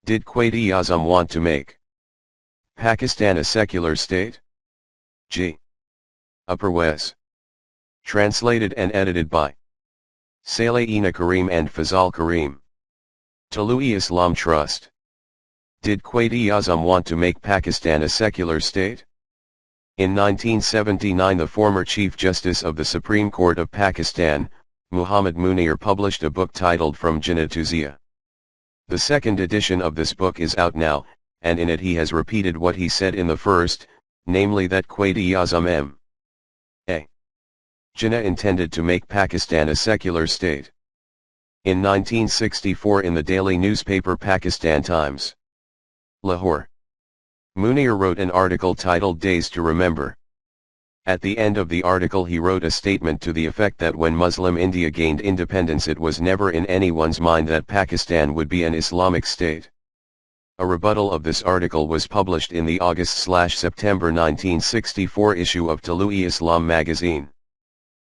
Did Quaid-e-Azam want to make Pakistan a secular state? G. Parwez. Translated and edited by Saleina Karim and Fazal Karim. Talloohi-Islam Trust. Did Quaid-e-Azam want to make Pakistan a secular state? In 1979, the former Chief Justice of the Supreme Court of Pakistan, Muhammad Munir, published a book titled From Jinnah to Zia. The second edition of this book is out now, and in it he has repeated what he said in the first, namely that Quaid-e-Azam M.A. Jinnah intended to make Pakistan a secular state. In 1964, in the daily newspaper Pakistan Times, Lahore, Munir wrote an article titled Days to Remember. At the end of the article he wrote a statement to the effect that when Muslim India gained independence it was never in anyone's mind that Pakistan would be an Islamic state. A rebuttal of this article was published in the August/September 1964 issue of Talloohi-Islam magazine.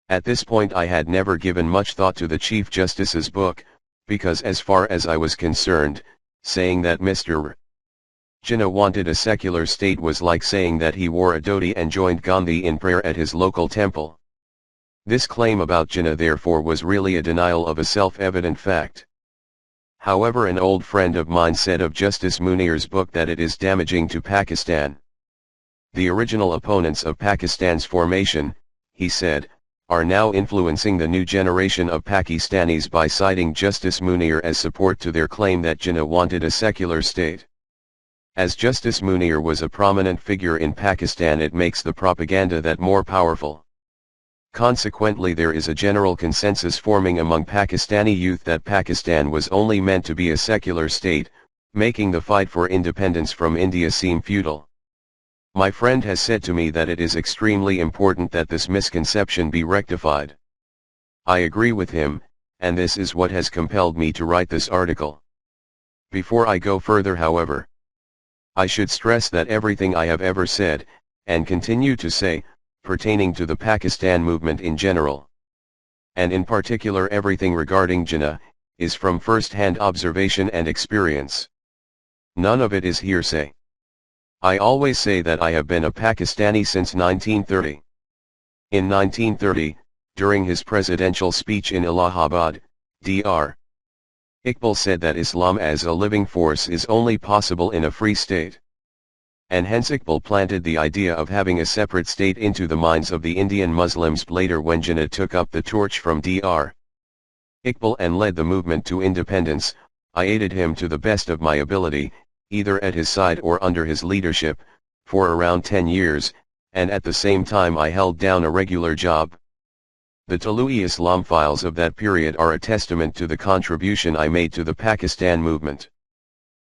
At this point I had never given much thought to the Chief Justice's book, because as far as I was concerned, saying that Mr. Jinnah wanted a secular state was like saying that he wore a dhoti and joined Gandhi in prayer at his local temple. This claim about Jinnah therefore was really a denial of a self-evident fact. However, an old friend of mine said of Justice Munir's book that it is damaging to Pakistan. The original opponents of Pakistan's formation, he said, are now influencing the new generation of Pakistanis by citing Justice Munir as support to their claim that Jinnah wanted a secular state. As Justice Munir was a prominent figure in Pakistan, it makes the propaganda that more powerful. Consequently, there is a general consensus forming among Pakistani youth that Pakistan was only meant to be a secular state, making the fight for independence from India seem futile. My friend has said to me that it is extremely important that this misconception be rectified. I agree with him, and this is what has compelled me to write this article. Before I go further, however, I should stress that everything I have ever said, and continue to say, pertaining to the Pakistan movement in general, and in particular everything regarding Jinnah, is from first-hand observation and experience. None of it is hearsay. I always say that I have been a Pakistani since 1930. In 1930, during his presidential speech in Allahabad, Dr. Iqbal said that Islam as a living force is only possible in a free state. And hence Iqbal planted the idea of having a separate state into the minds of the Indian Muslims. Later, when Jinnah took up the torch from Dr. Iqbal and led the movement to independence, I aided him to the best of my ability, either at his side or under his leadership, for around 10 years, and at the same time I held down a regular job. The Talloohi-Islam files of that period are a testament to the contribution I made to the Pakistan movement.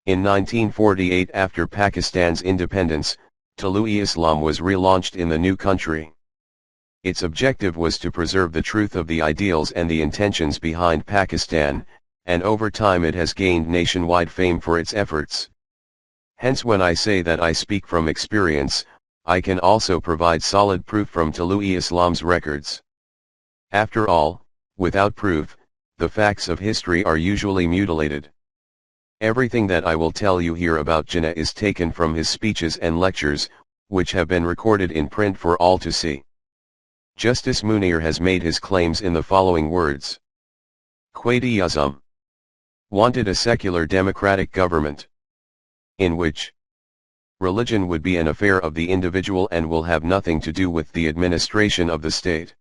In 1948, after Pakistan's independence, Talloohi-Islam was relaunched in the new country. Its objective was to preserve the truth of the ideals and the intentions behind Pakistan, and over time it has gained nationwide fame for its efforts. Hence, when I say that I speak from experience, I can also provide solid proof from Talloohi-Islam's records. After all, without proof, the facts of history are usually mutilated. Everything that I will tell you here about Jinnah is taken from his speeches and lectures, which have been recorded in print for all to see. Justice Munir has made his claims in the following words. Quaid-e-Azam wanted a secular democratic government, in which religion would be an affair of the individual and will have nothing to do with the administration of the state.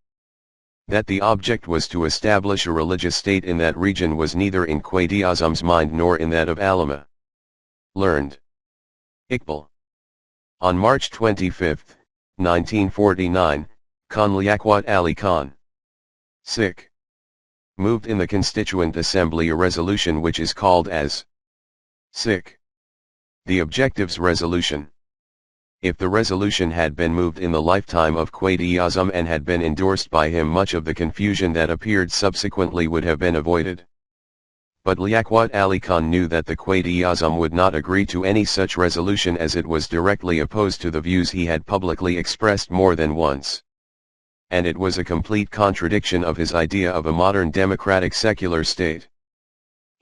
That the object was to establish a religious state in that region was neither in Quaid-e-Azam's mind nor in that of Allama. Learned. Iqbal. On March 25, 1949, Khan Liaquat Ali Khan, Sikh, moved in the Constituent Assembly a resolution which is called as Sikh, the Objectives Resolution. If the resolution had been moved in the lifetime of Quaid-e-Azam and had been endorsed by him, much of the confusion that appeared subsequently would have been avoided. But Liaquat Ali Khan knew that the Quaid-e-Azam would not agree to any such resolution, as it was directly opposed to the views he had publicly expressed more than once. And it was a complete contradiction of his idea of a modern democratic secular state.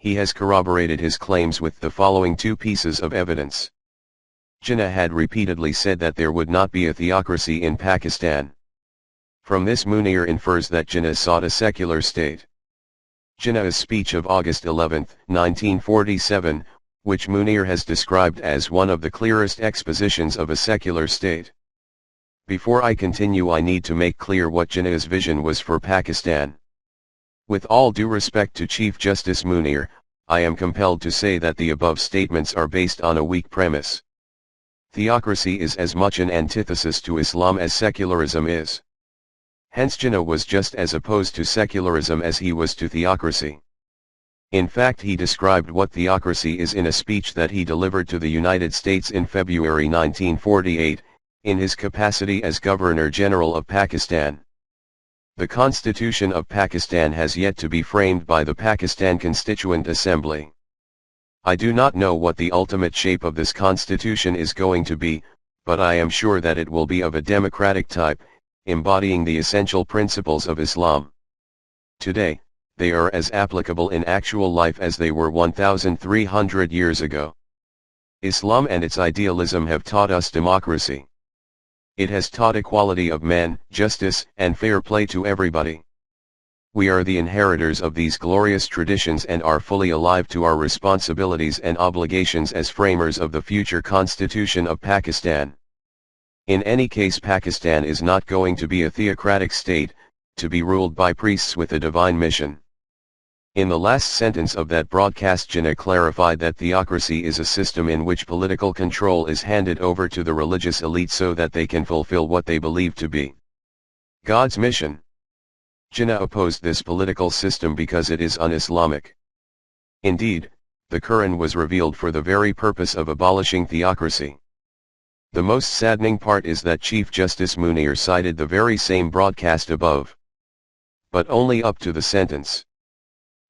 he has corroborated his claims with the following two pieces of evidence. Jinnah had repeatedly said that there would not be a theocracy in Pakistan. From this Munir infers that Jinnah sought a secular state. Jinnah's speech of August 11, 1947, which Munir has described as one of the clearest expositions of a secular state. Before I continue, I need to make clear what Jinnah's vision was for Pakistan. With all due respect to Chief Justice Munir, I am compelled to say that the above statements are based on a weak premise. Theocracy is as much an antithesis to Islam as secularism is. Hence Jinnah was just as opposed to secularism as he was to theocracy. In fact, he described what theocracy is in a speech that he delivered to the United States in February 1948, in his capacity as Governor-General of Pakistan. The Constitution of Pakistan has yet to be framed by the Pakistan Constituent Assembly. I do not know what the ultimate shape of this constitution is going to be, but I am sure that it will be of a democratic type, embodying the essential principles of Islam. Today, they are as applicable in actual life as they were 1,300 years ago. Islam and its idealism have taught us democracy. It has taught equality of men, justice, and fair play to everybody. We are the inheritors of these glorious traditions and are fully alive to our responsibilities and obligations as framers of the future Constitution of Pakistan. In any case, Pakistan is not going to be a theocratic state, to be ruled by priests with a divine mission. In the last sentence of that broadcast, Jinnah clarified that theocracy is a system in which political control is handed over to the religious elite so that they can fulfill what they believe to be God's mission. Jinnah opposed this political system because it is un-Islamic. Indeed, the Quran was revealed for the very purpose of abolishing theocracy. The most saddening part is that Chief Justice Munir cited the very same broadcast above, but only up to the sentence,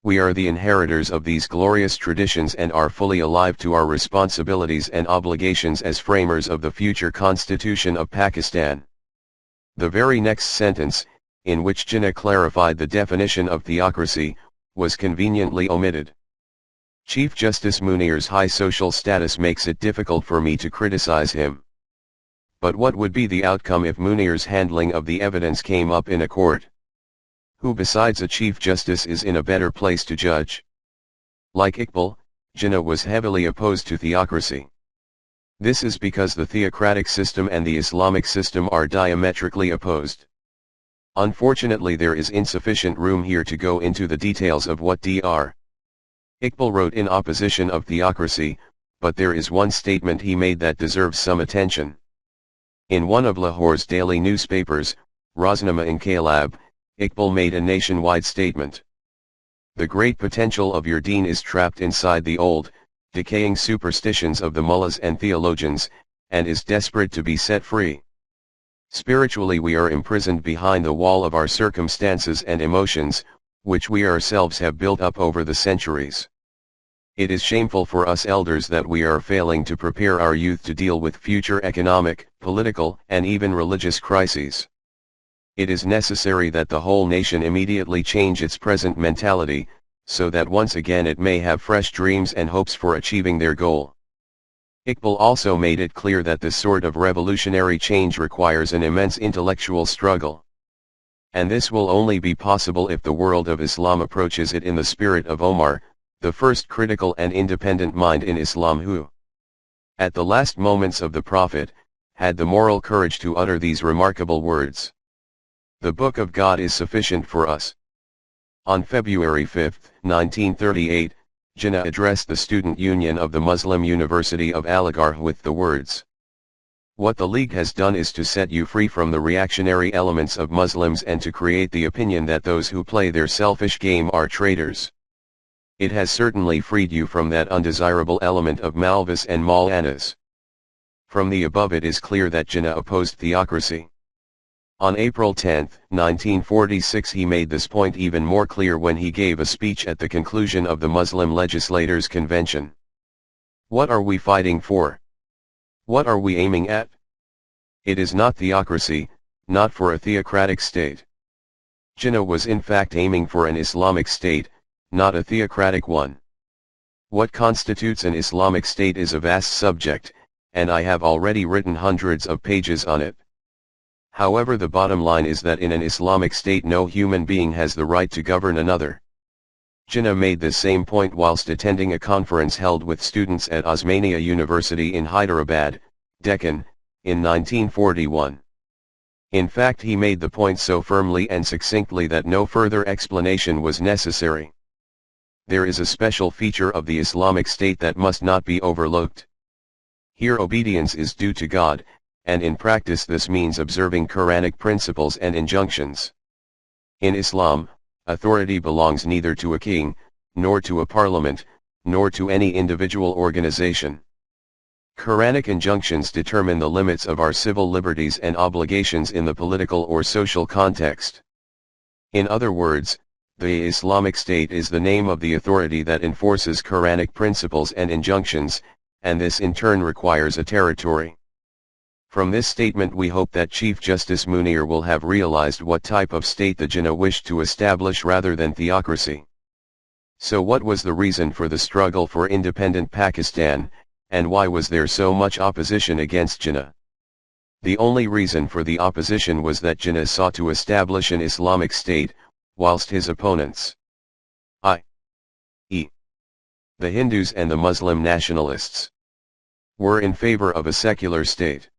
"We are the inheritors of these glorious traditions and are fully alive to our responsibilities and obligations as framers of the future Constitution of Pakistan." The very next sentence, in which Jinnah clarified the definition of theocracy, was conveniently omitted. Chief Justice Munir's high social status makes it difficult for me to criticize him. But what would be the outcome if Munir's handling of the evidence came up in a court? Who besides a Chief Justice is in a better place to judge? Like Iqbal, Jinnah was heavily opposed to theocracy. This is because the theocratic system and the Islamic system are diametrically opposed. Unfortunately, there is insufficient room here to go into the details of what Dr. Iqbal wrote in opposition of theocracy, but there is one statement he made that deserves some attention. In one of Lahore's daily newspapers, Roznama-Inqilab, Iqbal made a nationwide statement. "The great potential of your deen is trapped inside the old, decaying superstitions of the mullahs and theologians, and is desperate to be set free. Spiritually, we are imprisoned behind the wall of our circumstances and emotions, which we ourselves have built up over the centuries. It is shameful for us elders that we are failing to prepare our youth to deal with future economic, political, and even religious crises. It is necessary that the whole nation immediately change its present mentality, so that once again it may have fresh dreams and hopes for achieving their goal." Iqbal also made it clear that this sort of revolutionary change requires an immense intellectual struggle. And this will only be possible if the world of Islam approaches it in the spirit of Omar, the first critical and independent mind in Islam who, at the last moments of the Prophet, had the moral courage to utter these remarkable words: "The Book of God is sufficient for us." On February 5, 1938, Jinnah addressed the Student Union of the Muslim University of Aligarh with the words, "What the League has done is to set you free from the reactionary elements of Muslims and to create the opinion that those who play their selfish game are traitors. It has certainly freed you from that undesirable element of Malvis and Maulanas." From the above it is clear that Jinnah opposed theocracy. On April 10, 1946 he made this point even more clear when he gave a speech at the conclusion of the Muslim Legislators' Convention. What are we fighting for? What are we aiming at? It is not theocracy, not for a theocratic state. Jinnah was in fact aiming for an Islamic state, not a theocratic one. What constitutes an Islamic state is a vast subject, and I have already written hundreds of pages on it. However, the bottom line is that in an Islamic state no human being has the right to govern another. Jinnah made this same point whilst attending a conference held with students at Osmania University in Hyderabad, Deccan, in 1941. In fact, he made the point so firmly and succinctly that no further explanation was necessary. There is a special feature of the Islamic State that must not be overlooked. Here obedience is due to God, and in practice this means observing Quranic principles and injunctions. In Islam, authority belongs neither to a king, nor to a parliament, nor to any individual organization. Quranic injunctions determine the limits of our civil liberties and obligations in the political or social context. In other words, the Islamic State is the name of the authority that enforces Quranic principles and injunctions, and this in turn requires a territory. From this statement we hope that Chief Justice Munir will have realized what type of state the Jinnah wished to establish rather than theocracy. So what was the reason for the struggle for independent Pakistan, and why was there so much opposition against Jinnah? The only reason for the opposition was that Jinnah sought to establish an Islamic state, whilst his opponents, i.e., the Hindus and the Muslim nationalists, were in favor of a secular state.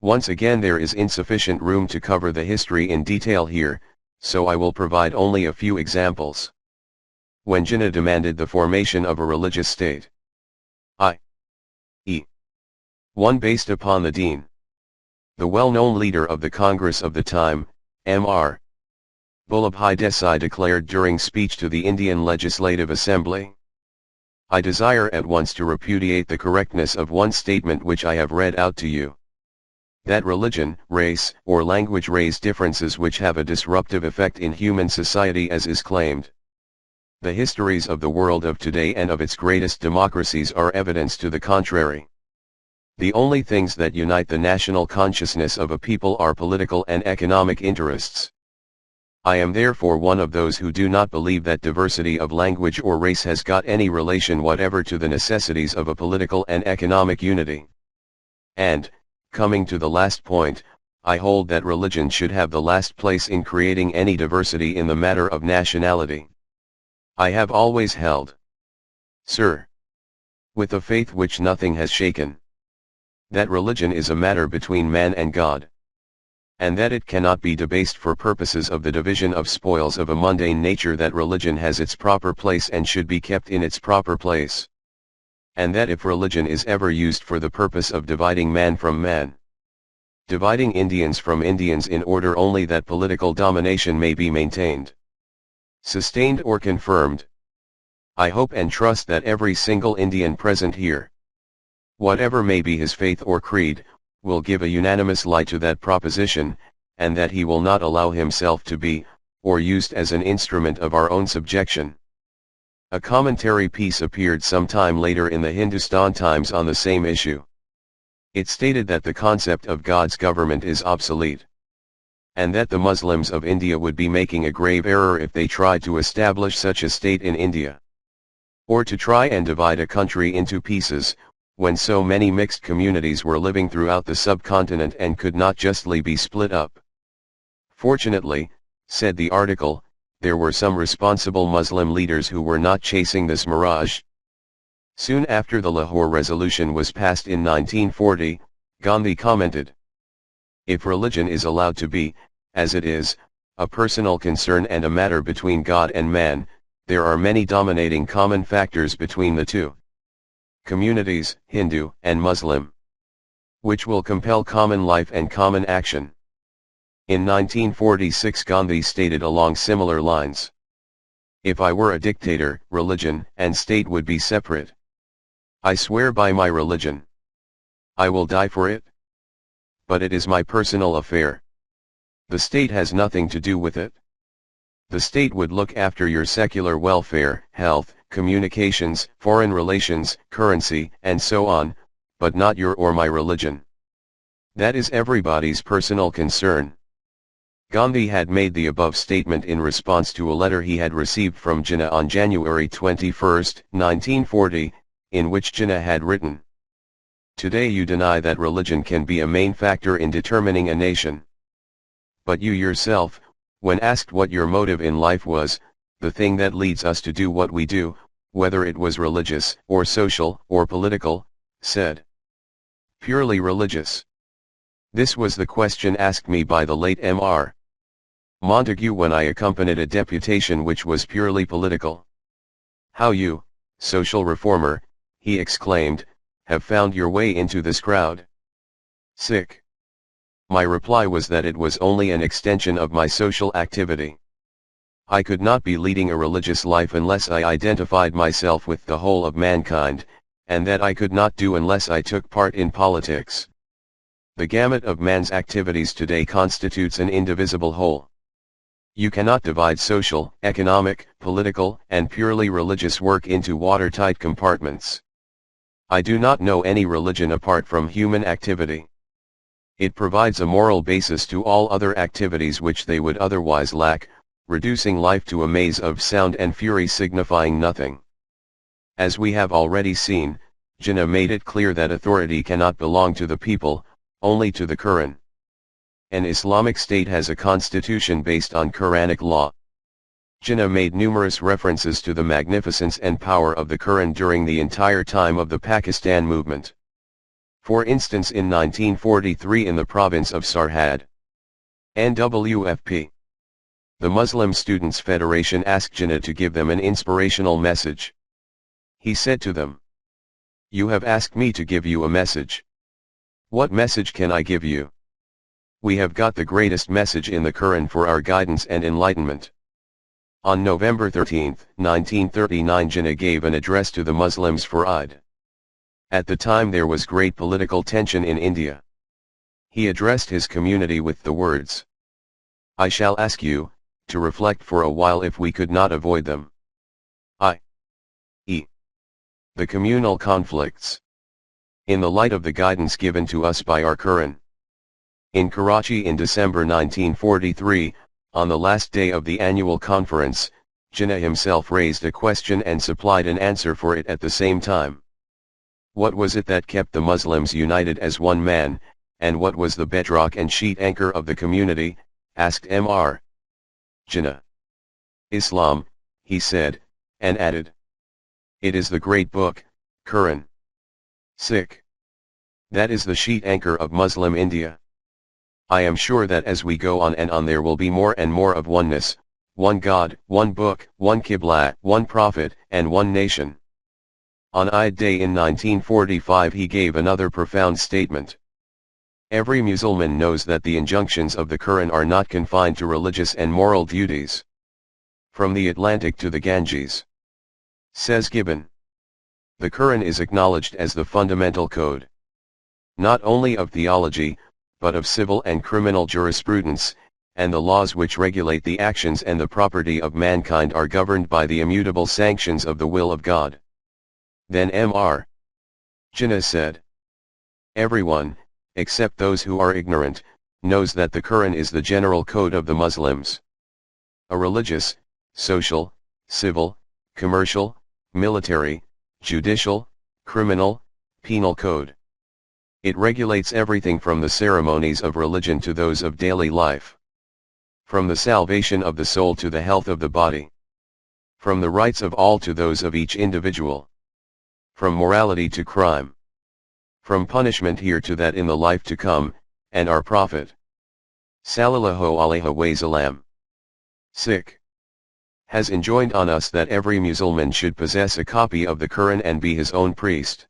Once again, there is insufficient room to cover the history in detail here, so I will provide only a few examples. When Jinnah demanded the formation of a religious state, i.e., one based upon the deen, the well-known leader of the Congress of the time, Mr. Vallabhbhai Desai, declared during speech to the Indian Legislative Assembly, "I desire at once to repudiate the correctness of one statement which I have read out to you. That religion, race, or language raise differences which have a disruptive effect in human society as is claimed. The histories of the world of today and of its greatest democracies are evidence to the contrary. The only things that unite the national consciousness of a people are political and economic interests. I am therefore one of those who do not believe that diversity of language or race has got any relation whatever to the necessities of a political and economic unity. And, coming to the last point, I hold that religion should have the last place in creating any diversity in the matter of nationality. I have always held, sir, with a faith which nothing has shaken, that religion is a matter between man and God, and that it cannot be debased for purposes of the division of spoils of a mundane nature, that religion has its proper place and should be kept in its proper place, and that if religion is ever used for the purpose of dividing man from man, dividing Indians from Indians in order only that political domination may be maintained, sustained or confirmed, I hope and trust that every single Indian present here, whatever may be his faith or creed, will give a unanimous light to that proposition, and that he will not allow himself to be, or used as an instrument of our own subjection." A commentary piece appeared some time later in the Hindustan Times on the same issue. It stated that the concept of God's government is obsolete, and that the Muslims of India would be making a grave error if they tried to establish such a state in India, or to try and divide a country into pieces, when so many mixed communities were living throughout the subcontinent and could not justly be split up. Fortunately, said the article, there were some responsible Muslim leaders who were not chasing this mirage. Soon after the Lahore Resolution was passed in 1940, Gandhi commented, "If religion is allowed to be, as it is, a personal concern and a matter between God and man, there are many dominating common factors between the two communities, Hindu and Muslim, which will compel common life and common action." In 1946 Gandhi stated along similar lines, "If I were a dictator, religion and state would be separate. I swear by my religion. I will die for it. But it is my personal affair. The state has nothing to do with it. The state would look after your secular welfare, health, communications, foreign relations, currency, and so on, but not your or my religion. That is everybody's personal concern." Gandhi had made the above statement in response to a letter he had received from Jinnah on January 21, 1940, in which Jinnah had written, "Today you deny that religion can be a main factor in determining a nation. But you yourself, when asked what your motive in life was, the thing that leads us to do what we do, whether it was religious, or social, or political, said, purely religious. This was the question asked me by the late Mr. Montague when I accompanied a deputation which was purely political. How you, social reformer," he exclaimed, "have found your way into this crowd." Sick. My reply was that it was only an extension of my social activity. I could not be leading a religious life unless I identified myself with the whole of mankind, and that I could not do unless I took part in politics. The gamut of man's activities today constitutes an indivisible whole. You cannot divide social, economic, political, and purely religious work into watertight compartments. I do not know any religion apart from human activity. It provides a moral basis to all other activities which they would otherwise lack, reducing life to a maze of sound and fury signifying nothing. As we have already seen, Jinnah made it clear that authority cannot belong to the people, only to the Quran. An Islamic state has a constitution based on Quranic law. Jinnah made numerous references to the magnificence and power of the Quran during the entire time of the Pakistan movement. For instance, in 1943 in the province of Sarhad, NWFP, the Muslim Students' Federation asked Jinnah to give them an inspirational message. He said to them, "You have asked me to give you a message. What message can I give you? We have got the greatest message in the Quran for our guidance and enlightenment." On November 13, 1939, Jinnah gave an address to the Muslims for Eid. At the time there was great political tension in India. He addressed his community with the words, "I shall ask you, to reflect for a while if we could not avoid them. i.e., the communal conflicts, in the light of the guidance given to us by our Quran." In Karachi in December 1943, on the last day of the annual conference, Jinnah himself raised a question and supplied an answer for it at the same time. What was it that kept the Muslims united as one man, and what was the bedrock and sheet anchor of the community, asked Mr. Jinnah. "Islam," he said, and added, "It is the great book, Quran. Sick. That is the sheet anchor of Muslim India. I am sure that as we go on and on there will be more and more of oneness, one God, one book, one Qibla, one prophet, and one nation." On Eid Day in 1945 he gave another profound statement. "Every Muslim knows that the injunctions of the Quran are not confined to religious and moral duties. From the Atlantic to the Ganges," says Gibbon, "the Quran is acknowledged as the fundamental code, not only of theology, but of civil and criminal jurisprudence, and the laws which regulate the actions and the property of mankind are governed by the immutable sanctions of the will of God." Then Mr. Jinnah said, "Everyone, except those who are ignorant, knows that the Quran is the general code of the Muslims. A religious, social, civil, commercial, military, judicial, criminal, penal code. It regulates everything from the ceremonies of religion to those of daily life. From the salvation of the soul to the health of the body. From the rights of all to those of each individual. From morality to crime. From punishment here to that in the life to come, and our Prophet Sallallahu Alaihi Wasallam sick has enjoined on us that every Muslim should possess a copy of the Quran and be his own priest."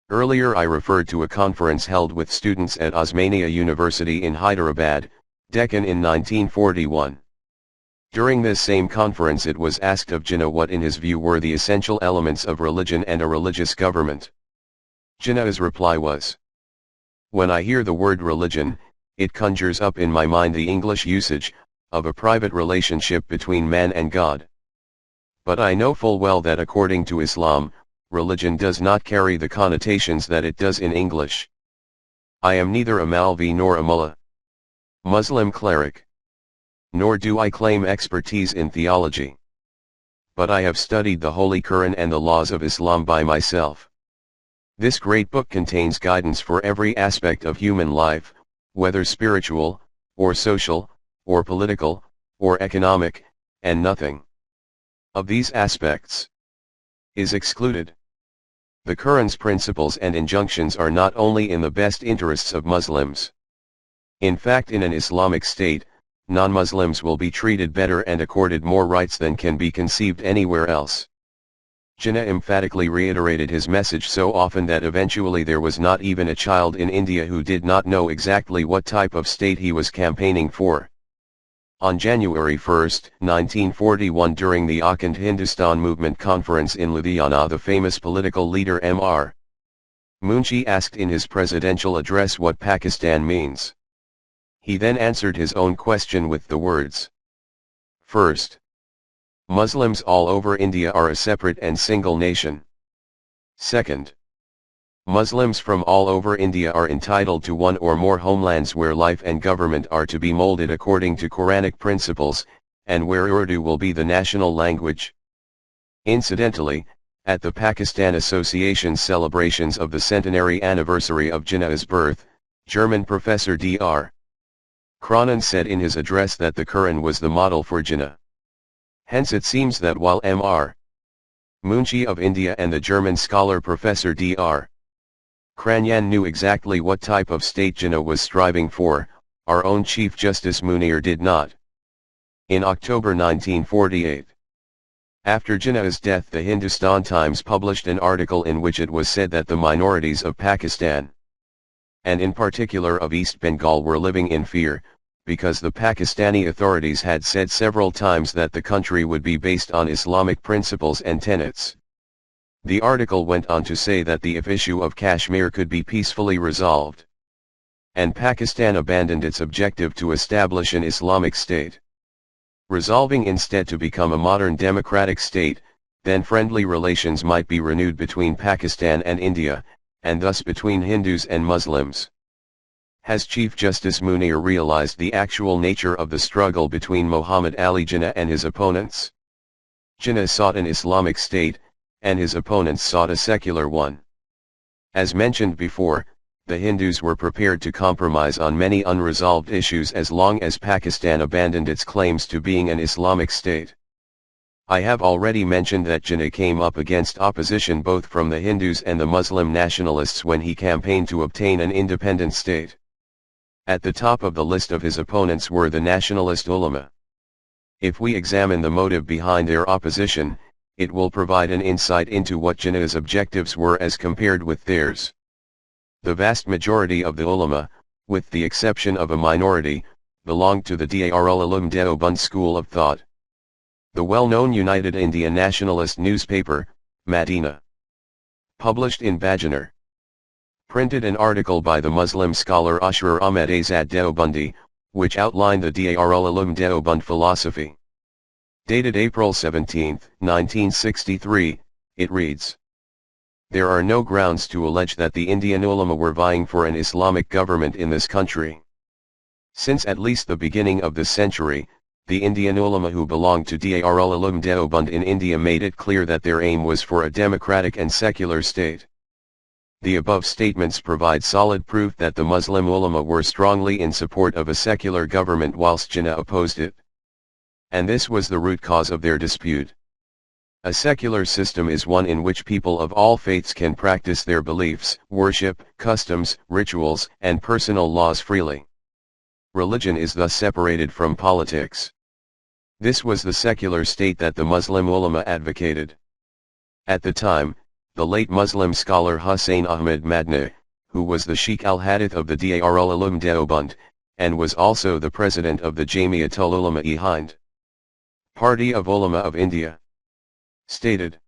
Earlier I referred to a conference held with students at Osmania University in Hyderabad, Deccan in 1941. During this same conference it was asked of Jinnah what in his view were the essential elements of religion and a religious government. Jinnah's reply was, "When I hear the word religion, it conjures up in my mind the English usage, of a private relationship between man and God. But I know full well that according to Islam, religion does not carry the connotations that it does in English. I am neither a Maulvi nor a mullah. Muslim cleric. Nor do I claim expertise in theology. But I have studied the Holy Quran and the laws of Islam by myself. This great book contains guidance for every aspect of human life, whether spiritual, or social, or political, or economic, and nothing of these aspects is excluded. The Quran's principles and injunctions are not only in the best interests of Muslims. In fact, in an Islamic state, non-Muslims will be treated better and accorded more rights than can be conceived anywhere else. Jinnah emphatically reiterated his message so often that eventually there was not even a child in India who did not know exactly what type of state he was campaigning for. On January 1, 1941, during the Akhand Hindustan Movement Conference in Ludhiana, the famous political leader M.R. Munshi asked in his presidential address what Pakistan means. He then answered his own question with the words, "First, Muslims all over India are a separate and single nation. Second, Muslims from all over India are entitled to one or more homelands where life and government are to be molded according to Quranic principles, and where Urdu will be the national language." Incidentally, at the Pakistan Association's celebrations of the centenary anniversary of Jinnah's birth, German professor Dr. Cronin said in his address that the Quran was the model for Jinnah. Hence it seems that while M.R. Munshi of India and the German scholar Professor Dr. Cranyan knew exactly what type of state Jinnah was striving for, our own Chief Justice Munir did not. In October 1948, after Jinnah's death, the Hindustan Times published an article in which it was said that the minorities of Pakistan, and in particular of East Bengal, were living in fear, because the Pakistani authorities had said several times that the country would be based on Islamic principles and tenets. The article went on to say that the issue of Kashmir could be peacefully resolved, and Pakistan abandoned its objective to establish an Islamic state, resolving instead to become a modern democratic state. Then friendly relations might be renewed between Pakistan and India, and thus between Hindus and Muslims. Has Chief Justice Munir realized the actual nature of the struggle between Muhammad Ali Jinnah and his opponents? Jinnah sought an Islamic state, and his opponents sought a secular one. As mentioned before, the Hindus were prepared to compromise on many unresolved issues as long as Pakistan abandoned its claims to being an Islamic state. I have already mentioned that Jinnah came up against opposition both from the Hindus and the Muslim nationalists when he campaigned to obtain an independent state. At the top of the list of his opponents were the nationalist ulama. If we examine the motive behind their opposition, it will provide an insight into what Jinnah's objectives were as compared with theirs. The vast majority of the ulama, with the exception of a minority, belonged to the Darul Uloom Deoband school of thought. The well-known United India nationalist newspaper, Madina, published in Bajanar, printed an article by the Muslim scholar Ashraf Ahmed Azad Deobandi, which outlined the Darul Uloom Deoband philosophy. Dated April 17, 1963, it reads, "There are no grounds to allege that the Indian ulama were vying for an Islamic government in this country. Since at least the beginning of this century, the Indian ulama who belonged to Darul Uloom Deoband in India made it clear that their aim was for a democratic and secular state. The above statements provide solid proof that the Muslim ulama were strongly in support of a secular government whilst Jinnah opposed it. And this was the root cause of their dispute. A secular system is one in which people of all faiths can practice their beliefs, worship, customs, rituals, and personal laws freely. Religion is thus separated from politics. This was the secular state that the Muslim ulama advocated. At the time, the late Muslim scholar Hussain Ahmad Madni, who was the Sheikh al-Hadith of the Darul Uloom Deoband, and was also the president of the Jamiatul Ulama-e Hind, Party of Ulama of India, stated,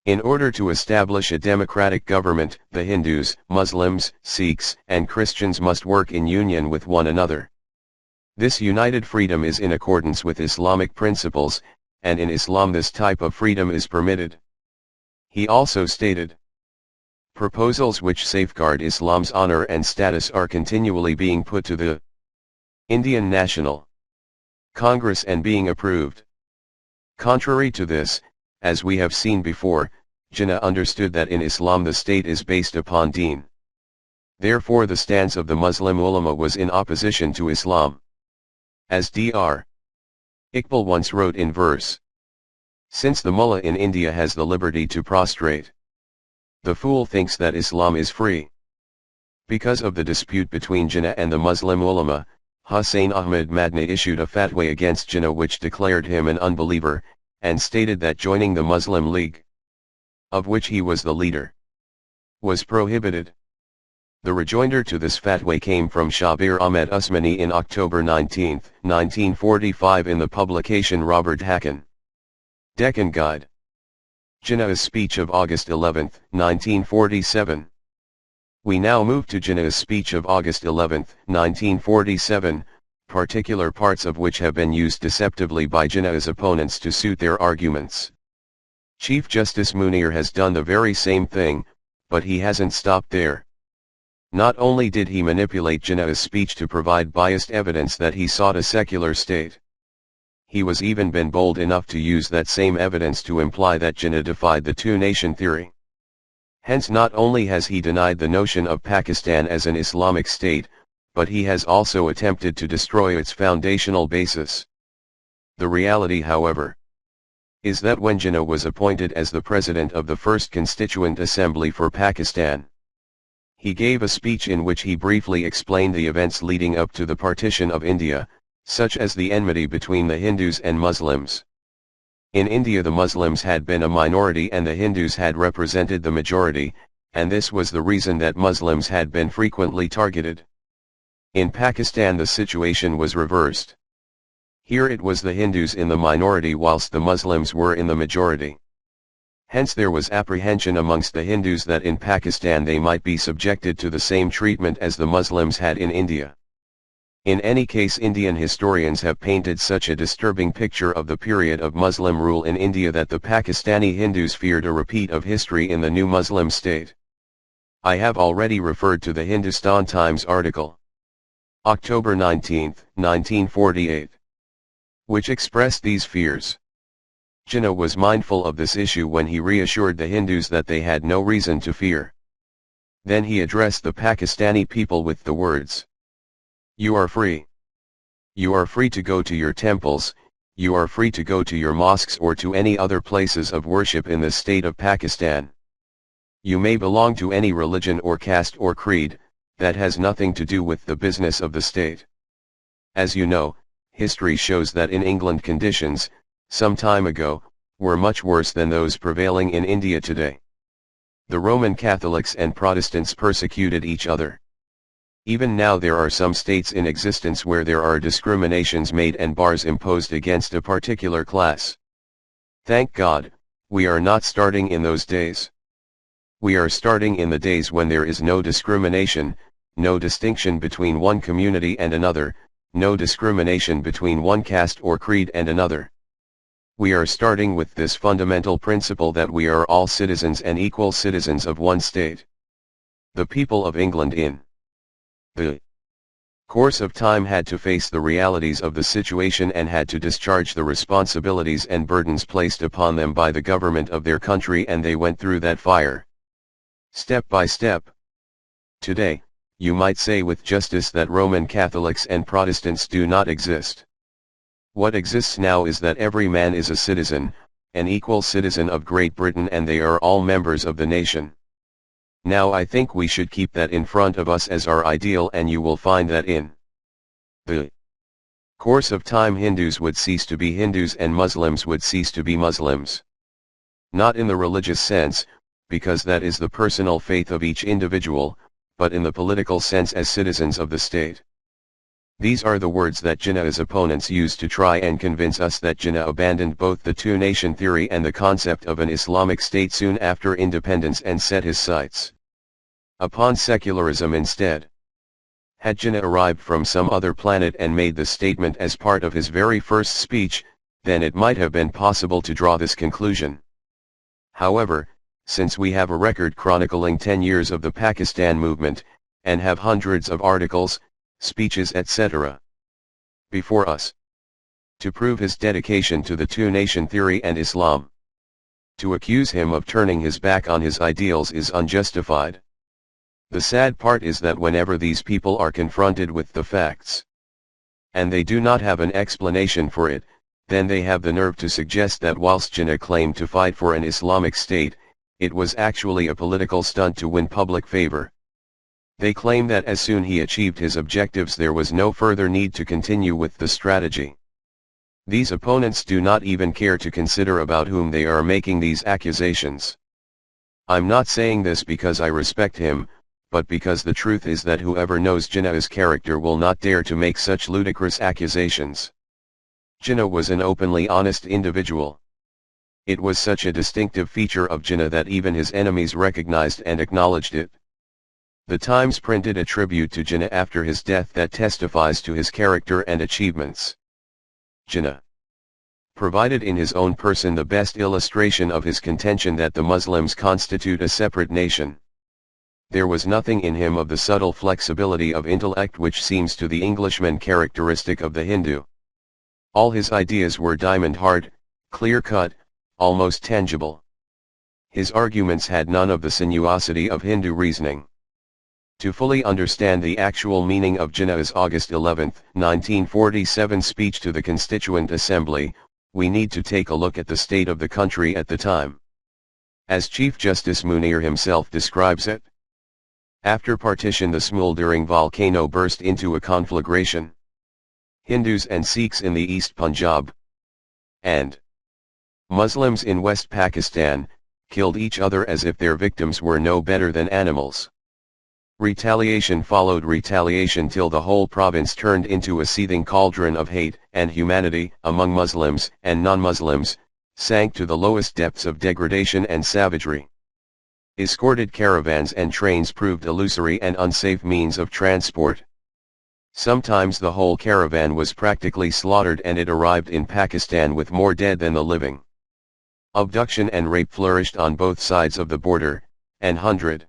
"In order to establish a democratic government, the Hindus, Muslims, Sikhs, and Christians must work in union with one another. This united freedom is in accordance with Islamic principles, and in Islam this type of freedom is permitted." He also stated, "Proposals which safeguard Islam's honor and status are continually being put to the Indian National Congress and being approved. Contrary to this, as we have seen before, Jinnah understood that in Islam the state is based upon deen. Therefore the stance of the Muslim ulama was in opposition to Islam. As Dr. Iqbal once wrote in verse, "Since the mullah in India has the liberty to prostrate, the fool thinks that Islam is free." Because of the dispute between Jinnah and the Muslim ulama, Hussain Ahmad Madni issued a fatwa against Jinnah which declared him an unbeliever, and stated that joining the Muslim League, of which he was the leader, was prohibited. The rejoinder to this fatwa came from Shabir Ahmed Usmani in October 19, 1945 in the publication Robert Hacken, Deccan Guide. Jinnah's speech of August 11, 1947. We now move to Jinnah's speech of August 11, 1947, particular parts of which have been used deceptively by Jinnah's opponents to suit their arguments. Chief Justice Munir has done the very same thing, but he hasn't stopped there. Not only did he manipulate Jinnah's speech to provide biased evidence that he sought a secular state, he was even been bold enough to use that same evidence to imply that Jinnah defied the two-nation theory. Hence not only has he denied the notion of Pakistan as an Islamic state, but he has also attempted to destroy its foundational basis. The reality, however, is that when Jinnah was appointed as the president of the First Constituent Assembly for Pakistan, he gave a speech in which he briefly explained the events leading up to the partition of India, such as the enmity between the Hindus and Muslims. In India the Muslims had been a minority and the Hindus had represented the majority, and this was the reason that Muslims had been frequently targeted. In Pakistan the situation was reversed. Here it was the Hindus in the minority whilst the Muslims were in the majority. Hence there was apprehension amongst the Hindus that in Pakistan they might be subjected to the same treatment as the Muslims had in India. In any case, Indian historians have painted such a disturbing picture of the period of Muslim rule in India that the Pakistani Hindus feared a repeat of history in the new Muslim state. I have already referred to the Hindustan Times article, October 19, 1948, which expressed these fears. Jinnah was mindful of this issue when he reassured the Hindus that they had no reason to fear. Then he addressed the Pakistani people with the words, "You are free. You are free to go to your temples, you are free to go to your mosques or to any other places of worship in the state of Pakistan. You may belong to any religion or caste or creed, that has nothing to do with the business of the state." As you know, history shows that in England conditions, some time ago, were much worse than those prevailing in India today. The Roman Catholics and Protestants persecuted each other. Even now there are some states in existence where there are discriminations made and bars imposed against a particular class. Thank God, we are not starting in those days. We are starting in the days when there is no discrimination, no distinction between one community and another, no discrimination between one caste or creed and another. We are starting with this fundamental principle that we are all citizens and equal citizens of one state. The people of England in the course of time had to face the realities of the situation and had to discharge the responsibilities and burdens placed upon them by the government of their country, and they went through that fire, step by step. Today, you might say with justice that Roman Catholics and Protestants do not exist. What exists now is that every man is a citizen, an equal citizen of Great Britain, and they are all members of the nation. Now I think we should keep that in front of us as our ideal, and you will find that in the course of time Hindus would cease to be Hindus and Muslims would cease to be Muslims. Not in the religious sense, because that is the personal faith of each individual, but in the political sense as citizens of the state. These are the words that Jinnah's opponents used to try and convince us that Jinnah abandoned both the two-nation theory and the concept of an Islamic state soon after independence and set his sights upon secularism instead. Had Jinnah arrived from some other planet and made the statement as part of his very first speech, then it might have been possible to draw this conclusion. However, since we have a record chronicling 10 years of the Pakistan movement, and have hundreds of articles, speeches etc. before us, to prove his dedication to the two-nation theory and Islam. To accuse him of turning his back on his ideals is unjustified. The sad part is that whenever these people are confronted with the facts, and they do not have an explanation for it, then they have the nerve to suggest that whilst Jinnah claimed to fight for an Islamic state, it was actually a political stunt to win public favor. They claim that as soon he achieved his objectives there was no further need to continue with the strategy. These opponents do not even care to consider about whom they are making these accusations. I'm not saying this because I respect him, but because the truth is that whoever knows Jinnah's character will not dare to make such ludicrous accusations. Jinnah was an openly honest individual. It was such a distinctive feature of Jinnah that even his enemies recognized and acknowledged it. The Times printed a tribute to Jinnah after his death that testifies to his character and achievements. Jinnah provided in his own person the best illustration of his contention that the Muslims constitute a separate nation. There was nothing in him of the subtle flexibility of intellect which seems to the Englishman characteristic of the Hindu. All his ideas were diamond-hard, clear-cut, almost tangible. His arguments had none of the sinuosity of Hindu reasoning. To fully understand the actual meaning of Jinnah's August 11, 1947 speech to the Constituent Assembly, we need to take a look at the state of the country at the time. As Chief Justice Munir himself describes it, after partition the smoldering volcano burst into a conflagration. Hindus and Sikhs in the East Punjab and Muslims in West Pakistan killed each other as if their victims were no better than animals. Retaliation followed retaliation till the whole province turned into a seething cauldron of hate and humanity among Muslims and non-Muslims, sank to the lowest depths of degradation and savagery. Escorted caravans and trains proved illusory and unsafe means of transport. Sometimes the whole caravan was practically slaughtered and it arrived in Pakistan with more dead than the living. Abduction and rape flourished on both sides of the border, and hundreds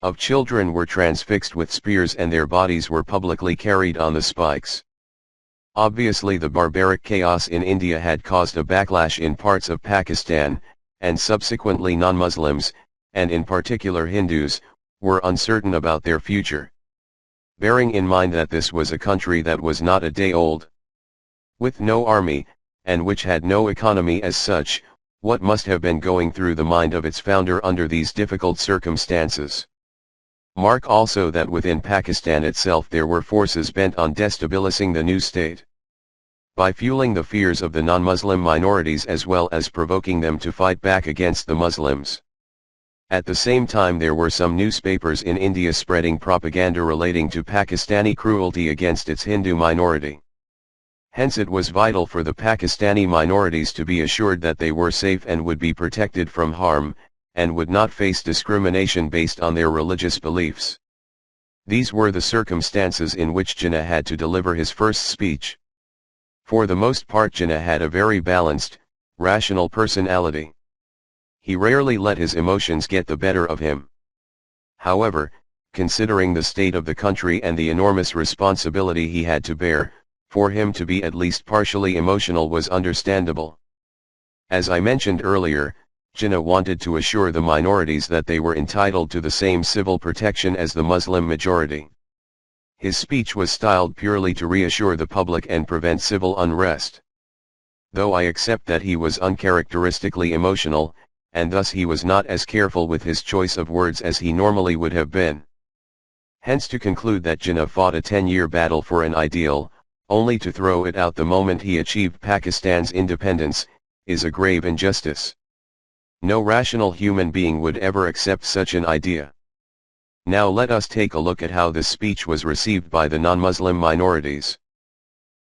of children were transfixed with spears and their bodies were publicly carried on the spikes. Obviously the barbaric chaos in India had caused a backlash in parts of Pakistan, and subsequently non-Muslims, and in particular Hindus, were uncertain about their future. Bearing in mind that this was a country that was not a day old, with no army, and which had no economy as such, what must have been going through the mind of its founder under these difficult circumstances? Mark also that within Pakistan itself there were forces bent on destabilizing the new state. By fueling the fears of the non-Muslim minorities as well as provoking them to fight back against the Muslims. At the same time there were some newspapers in India spreading propaganda relating to Pakistani cruelty against its Hindu minority. Hence it was vital for the Pakistani minorities to be assured that they were safe and would be protected from harm, and would not face discrimination based on their religious beliefs. These were the circumstances in which Jinnah had to deliver his first speech. For the most part Jinnah had a very balanced, rational personality. He rarely let his emotions get the better of him. However, considering the state of the country and the enormous responsibility he had to bear, for him to be at least partially emotional was understandable. As I mentioned earlier, Jinnah wanted to assure the minorities that they were entitled to the same civil protection as the Muslim majority. His speech was styled purely to reassure the public and prevent civil unrest. Though I accept that he was uncharacteristically emotional, and thus he was not as careful with his choice of words as he normally would have been. Hence to conclude that Jinnah fought a 10-year battle for an ideal, only to throw it out the moment he achieved Pakistan's independence, is a grave injustice. No rational human being would ever accept such an idea. Now let us take a look at how this speech was received by the non-Muslim minorities.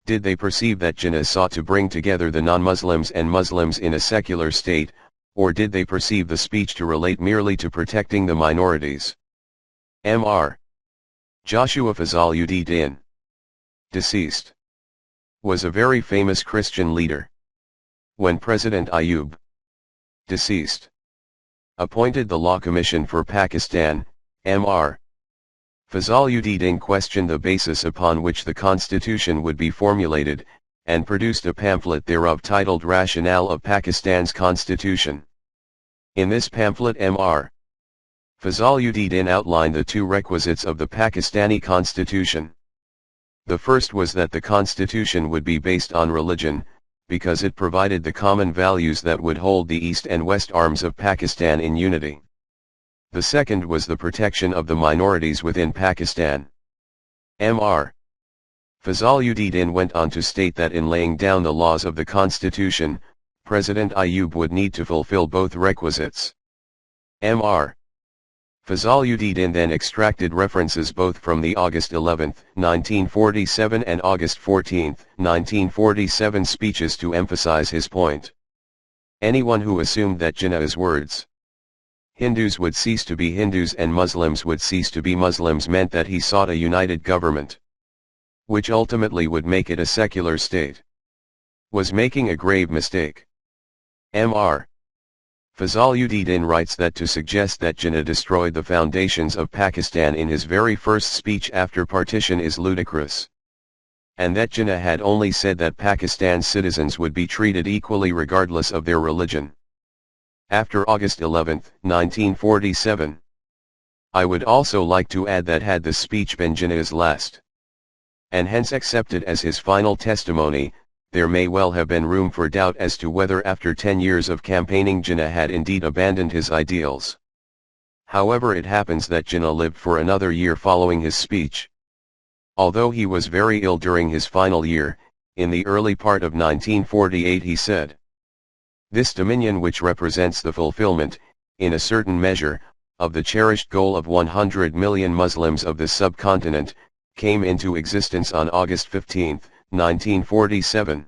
Did they perceive that Jinnah sought to bring together the non-Muslims and Muslims in a secular state, or did they perceive the speech to relate merely to protecting the minorities? Mr. Joshua Fazl-ud-Din, deceased, was a very famous Christian leader. When President Ayub, deceased, appointed the Law Commission for Pakistan, Mr. Fazluddin questioned the basis upon which the constitution would be formulated, and produced a pamphlet thereof titled Rationale of Pakistan's Constitution. In this pamphlet Mr. Fazluddin outlined the two requisites of the Pakistani constitution. The first was that the constitution would be based on religion, because it provided the common values that would hold the East and West arms of Pakistan in unity. The second was the protection of the minorities within Pakistan. Mr. Fazluddin went on to state that in laying down the laws of the constitution, President Ayub would need to fulfill both requisites. Mr. Fazluddin then extracted references both from the August 11, 1947 and August 14, 1947 speeches to emphasize his point. Anyone who assumed that Jinnah's words, "Hindus would cease to be Hindus and Muslims would cease to be Muslims," meant that he sought a united government, which ultimately would make it a secular state, was making a grave mistake. Mr. Fazluddin writes that to suggest that Jinnah destroyed the foundations of Pakistan in his very first speech after partition is ludicrous, and that Jinnah had only said that Pakistan's citizens would be treated equally regardless of their religion. After August 11, 1947. I would also like to add that had the speech been Jinnah's last, and hence accepted as his final testimony, there may well have been room for doubt as to whether after 10 years of campaigning Jinnah had indeed abandoned his ideals. However, it happens that Jinnah lived for another year following his speech. Although he was very ill during his final year, in the early part of 1948 he said, "This dominion, which represents the fulfillment, in a certain measure, of the cherished goal of 100 million Muslims of the subcontinent, came into existence on August 15, 1947.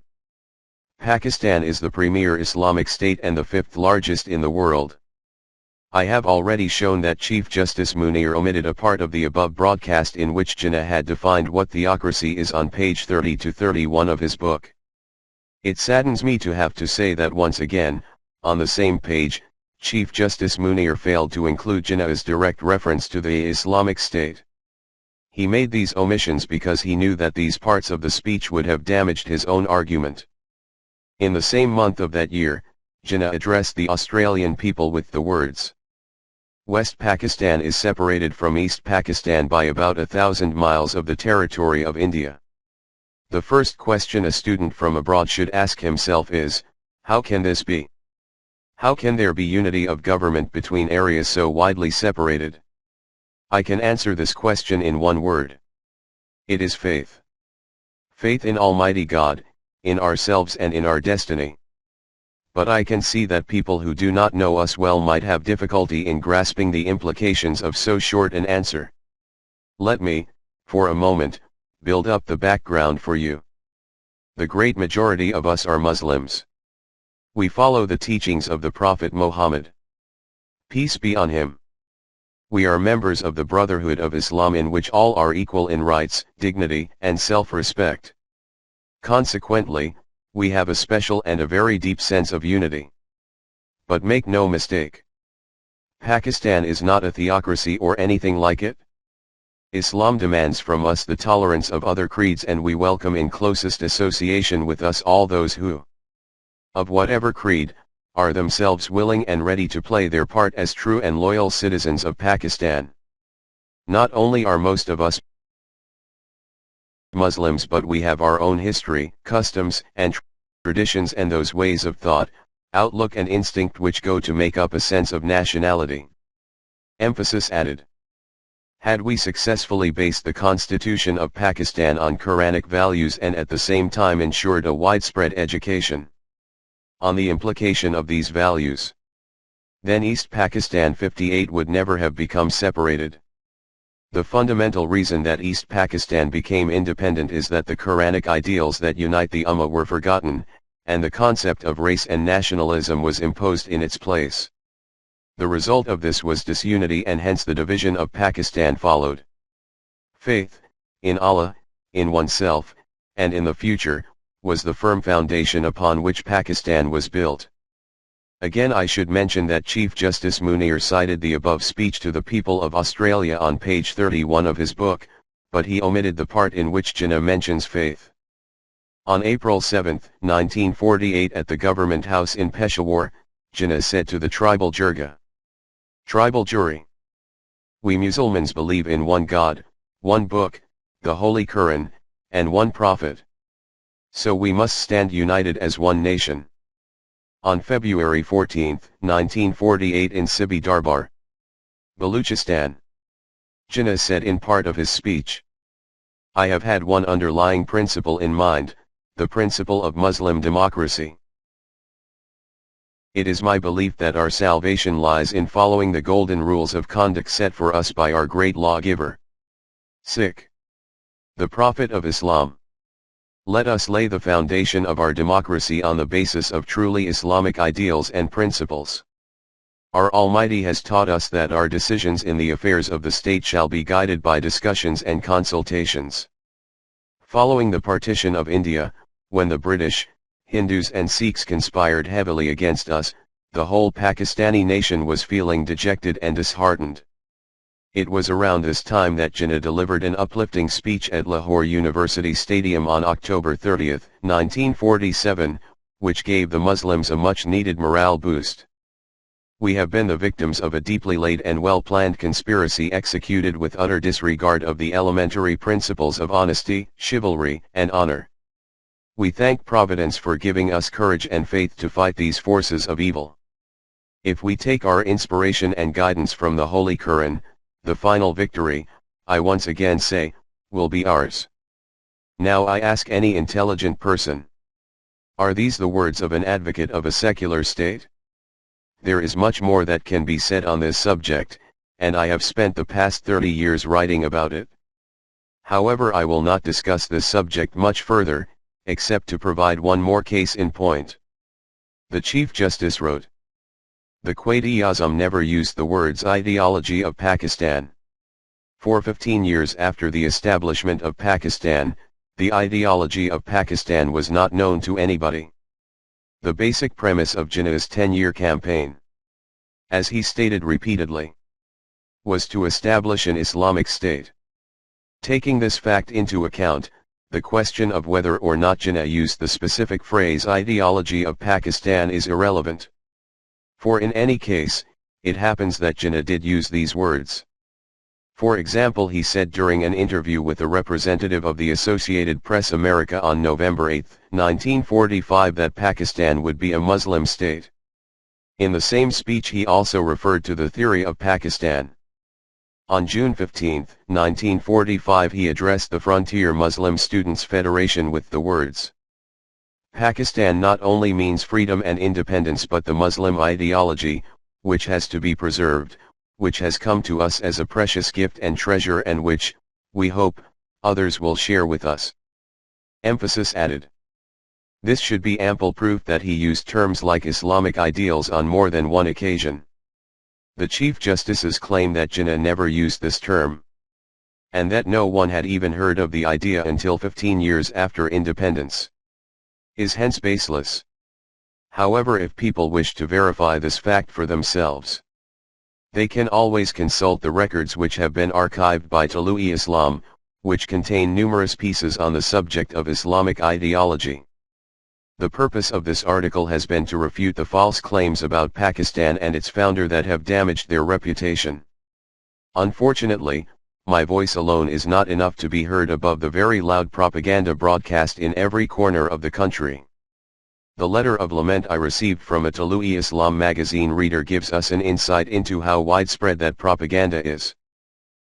Pakistan is the premier Islamic state and the fifth largest in the world. I have already shown that Chief Justice Munir omitted a part of the above broadcast in which Jinnah had defined what theocracy is on page 30 to 31 of his book. It saddens me to have to say that once again, on the same page, Chief Justice Munir failed to include Jinnah's direct reference to the Islamic State. He made these omissions because he knew that these parts of the speech would have damaged his own argument." In the same month of that year, Jinnah addressed the Australian people with the words, "West Pakistan is separated from East Pakistan by about 1,000 miles of the territory of India. The first question a student from abroad should ask himself is, how can this be? How can there be unity of government between areas so widely separated? I can answer this question in one word. It is faith. Faith in Almighty God, in ourselves and in our destiny. But I can see that people who do not know us well might have difficulty in grasping the implications of so short an answer. Let me, for a moment, build up the background for you. The great majority of us are Muslims. We follow the teachings of the Prophet Muhammad. Peace be on him. We are members of the Brotherhood of Islam, in which all are equal in rights, dignity, and self-respect. Consequently, we have a special and a very deep sense of unity. But make no mistake, Pakistan is not a theocracy or anything like it. Islam demands from us the tolerance of other creeds, and we welcome in closest association with us all those who, of whatever creed, are themselves willing and ready to play their part as true and loyal citizens of Pakistan. Not only are most of us Muslims, but we have our own history, customs, and traditions, and those ways of thought, outlook and instinct which go to make up a sense of nationality." Emphasis added. Had we successfully based the Constitution of Pakistan on Quranic values and at the same time ensured a widespread education on the implication of these values, then East Pakistan 58 would never have become separated. The fundamental reason that East Pakistan became independent is that the Quranic ideals that unite the Ummah were forgotten, and the concept of race and nationalism was imposed in its place. The result of this was disunity, and hence the division of Pakistan followed. Faith, in Allah, in oneself, and in the future, was the firm foundation upon which Pakistan was built. Again, I should mention that Chief Justice Munir cited the above speech to the people of Australia on page 31 of his book, but he omitted the part in which Jinnah mentions faith. On April 7, 1948, at the Government House in Peshawar, Jinnah said to the tribal jirga, "Tribal jury, we Musulmans believe in one God, one book, the Holy Quran, and one Prophet. So we must stand united as one nation." On February 14, 1948, in Sibi Darbar, Baluchistan, Jinnah said in part of his speech, "I have had one underlying principle in mind, the principle of Muslim democracy. It is my belief that our salvation lies in following the golden rules of conduct set for us by our great lawgiver, the Prophet of Islam. Let us lay the foundation of our democracy on the basis of truly Islamic ideals and principles. Our Almighty has taught us that our decisions in the affairs of the state shall be guided by discussions and consultations. Following the partition of India, when the British, Hindus and Sikhs conspired heavily against us, the whole Pakistani nation was feeling dejected and disheartened. It was around this time that Jinnah delivered an uplifting speech at Lahore University Stadium on October 30, 1947, which gave the Muslims a much-needed morale boost. We have been the victims of a deeply laid and well-planned conspiracy executed with utter disregard of the elementary principles of honesty, chivalry, and honor. We thank Providence for giving us courage and faith to fight these forces of evil. If we take our inspiration and guidance from the Holy Quran, the final victory, I once again say, will be ours. Now I ask any intelligent person, are these the words of an advocate of a secular state? There is much more that can be said on this subject, and I have spent the past 30 years writing about it. However, I will not discuss this subject much further, except to provide one more case in point. The Chief Justice wrote, "The Quaid-e-Azam never used the words ideology of Pakistan. For 15 years after the establishment of Pakistan, the ideology of Pakistan was not known to anybody." The basic premise of Jinnah's 10-year campaign, as he stated repeatedly, was to establish an Islamic state. Taking this fact into account, the question of whether or not Jinnah used the specific phrase ideology of Pakistan is irrelevant. For in any case, it happens that Jinnah did use these words. For example, he said during an interview with a representative of the Associated Press America on November 8, 1945, that Pakistan would be a Muslim state. In the same speech he also referred to the theory of Pakistan. On June 15, 1945, he addressed the Frontier Muslim Students Federation with the words, "Pakistan not only means freedom and independence but the Muslim ideology, which has to be preserved, which has come to us as a precious gift and treasure and which, we hope, others will share with us." Emphasis added. This should be ample proof that he used terms like Islamic ideals on more than one occasion. The Chief Justice's claim that Jinnah never used this term, and that no one had even heard of the idea until 15 years after independence, is hence baseless. However, if people wish to verify this fact for themselves, they can always consult the records which have been archived by Tulu-e-Islam, which contain numerous pieces on the subject of Islamic ideology. The purpose of this article has been to refute the false claims about Pakistan and its founder that have damaged their reputation. Unfortunately, my voice alone is not enough to be heard above the very loud propaganda broadcast in every corner of the country. The letter of lament I received from a Tulu-e-Islam magazine reader gives us an insight into how widespread that propaganda is.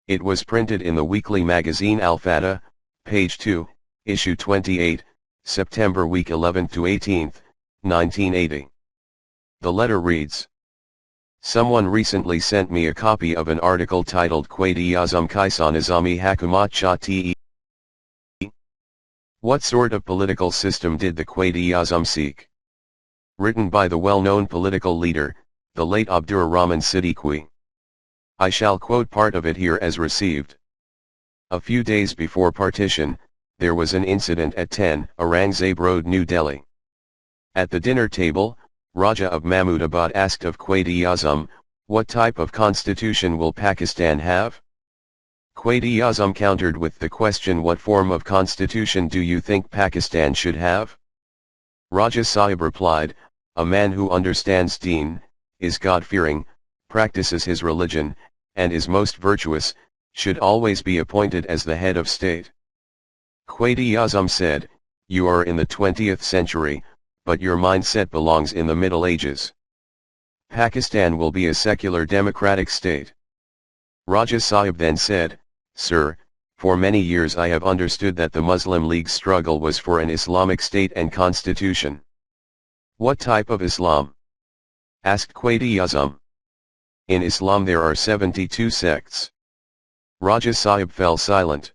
It was printed in the weekly magazine Al-Fata, page 2, issue 28, September week 11 to 18, 1980. The letter reads, "Someone recently sent me a copy of an article titled Quaid-e-Azam Kisan Nizami Hakumat Shah-te. What sort of political system did the Quaid-e-Azam seek?" Written by the well-known political leader, the late Abdurrahman Siddiqui. I shall quote part of it here as received. "A few days before partition, there was an incident at 10 Aurangzeb Road, New Delhi. At the dinner table, Raja of Mahmudabad asked of Quaid-e-Azam, what type of constitution will Pakistan have? Quaid-e-Azam countered with the question, what form of constitution do you think Pakistan should have? Raja Sahib replied, a man who understands deen, is God-fearing, practices his religion, and is most virtuous, should always be appointed as the head of state. Quaid-e-Azam said, you are in the 20th century, but your mindset belongs in the Middle Ages. Pakistan will be a secular democratic state. Raja Sahib then said, sir, for many years I have understood that the Muslim League's struggle was for an Islamic state and constitution. What type of Islam? Asked Quaid-e-Azam. In Islam there are 72 sects. Raja Sahib fell silent.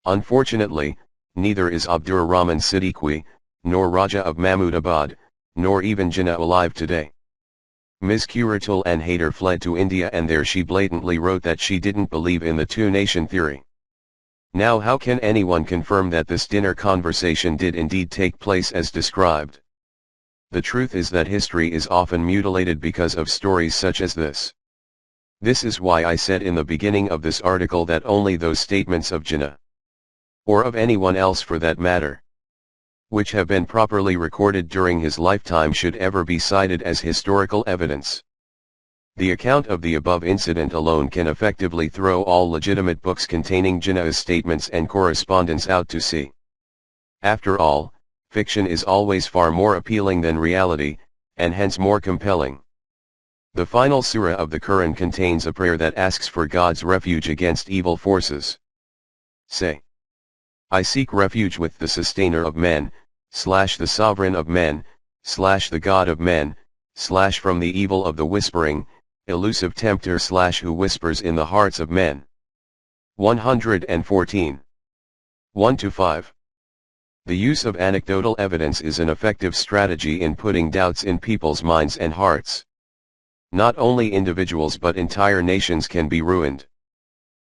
Unfortunately, neither is Abdur Rahman Siddiqui, nor Raja of Mahmudabad, nor even Jinnah alive today. Ms. Quratul An Haider fled to India, and there she blatantly wrote that she didn't believe in the two-nation theory. Now how can anyone confirm that this dinner conversation did indeed take place as described? The truth is that history is often mutilated because of stories such as this. This is why I said in the beginning of this article that only those statements of Jinnah, or of anyone else for that matter, which have been properly recorded during his lifetime should ever be cited as historical evidence. The account of the above incident alone can effectively throw all legitimate books containing Jinnah's statements and correspondence out to sea. After all, fiction is always far more appealing than reality, and hence more compelling. The final surah of the Quran contains a prayer that asks for God's refuge against evil forces. Say, I seek refuge with the sustainer of men, the sovereign of men, the God of men, from the evil of the whispering, elusive tempter who whispers in the hearts of men. 114. 1-5. The use of anecdotal evidence is an effective strategy in putting doubts in people's minds and hearts. Not only individuals but entire nations can be ruined.